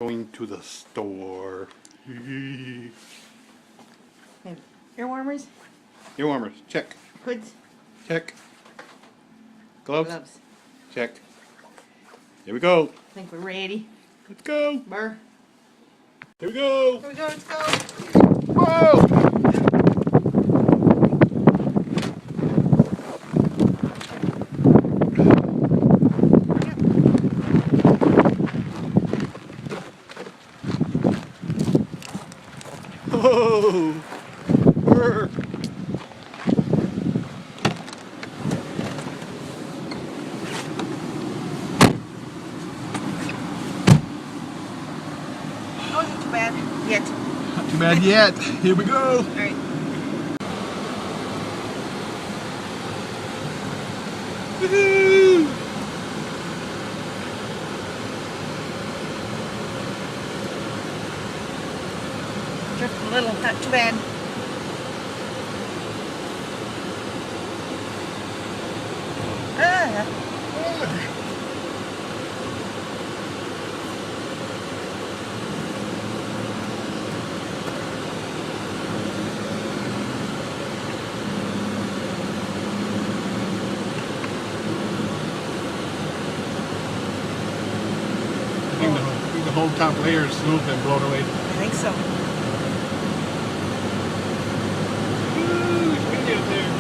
Going to the store. Ear warmers? Ear warmers, check. Hoods? Check. Gloves? Gloves. Check. Here we go. I think we're ready. Let's go. Burr. Here we go. Here we go, let's go. Whoa! Whoa! Burr. Wasn't too bad yet. Not too bad yet. Here we go. All right. Woohoo! Drifting a little, not too bad. Ah, I think the whole top layer is smooth and blown away. I think so. Ooh, it's windy out there.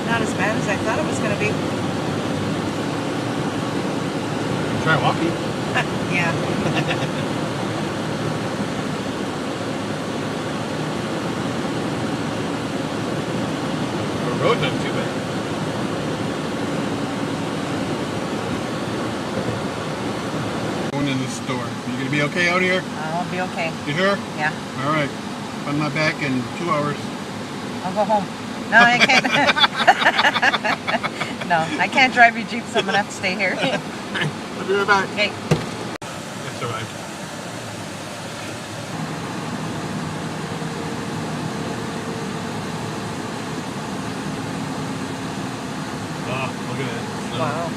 Not as bad as I thought it was going to be. Try walking. Yeah. The road's not too bad. Going in the store. You gonna be okay out here? I'll be okay. You sure? Yeah. All right. On my back in 2 hours. I'll go home. No, I can't. No, I can't drive your Jeep, so I'm going to have to stay here. I'll be right back. Okay. That's all right. Oh, look at that. Wow.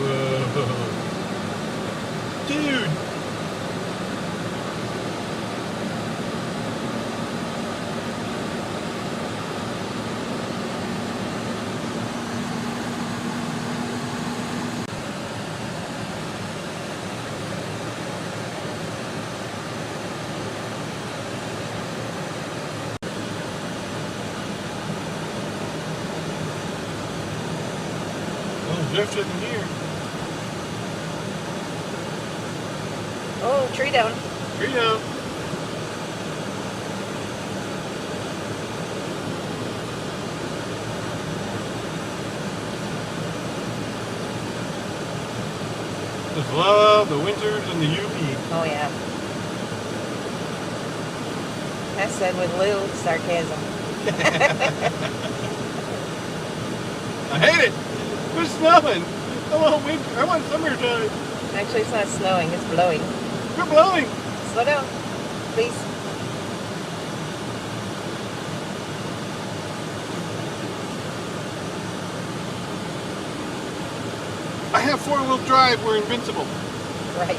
Whoa. Dude! Oh, drifting in here. Oh, tree down. Tree down. Just love the winters and the UP. Oh, yeah. That's said with little sarcasm. I hate it. It's snowing. I want winter. I want summertime. Actually, it's not snowing, it's blowing. We're blowing. Slow down, please. I have 4-wheel drive. We're invincible. Right.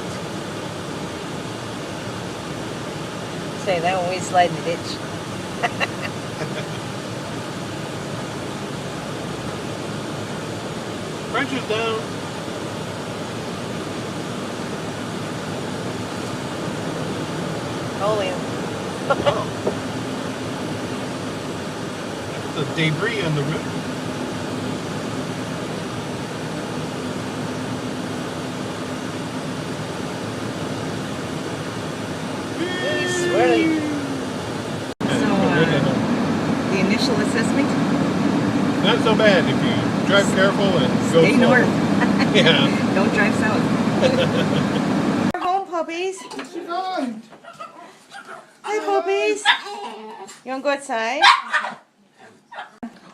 Say that when we slide in the ditch. Wrench is down. Holy. Oh. That's the debris on the roof. He's swirling. So, the initial assessment? Not so bad if you drive careful and go Stay slow. north. Yeah. Don't drive south. We're home, puppies. What's she going? Hi, puppies. You want to go outside?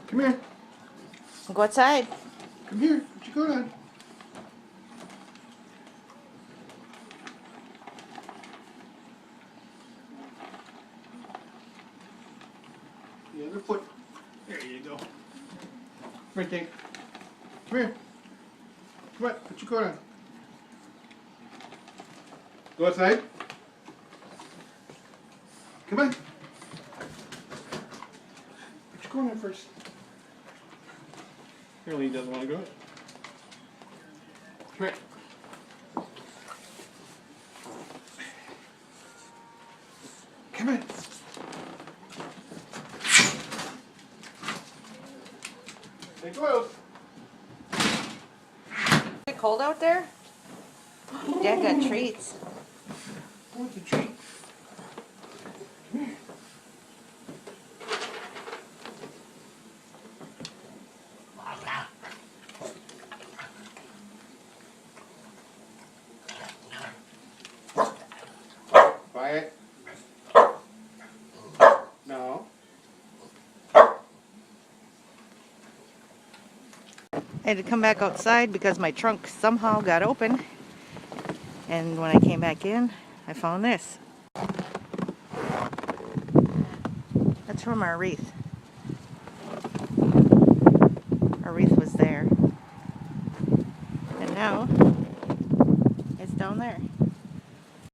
Come here. Go outside. Come here. What you going on? The other foot. There you go. Come here, Tank. Come here. Come on. What you going on? Go outside. Come on. What you going on first? Apparently he doesn't want to go. Come here. Come on. Hey, go out. Is it cold out there? Dad got treats. What's a treat? Quiet. No. I had to come back outside because my trunk somehow got open. And when I came back in, I found this. That's from our wreath.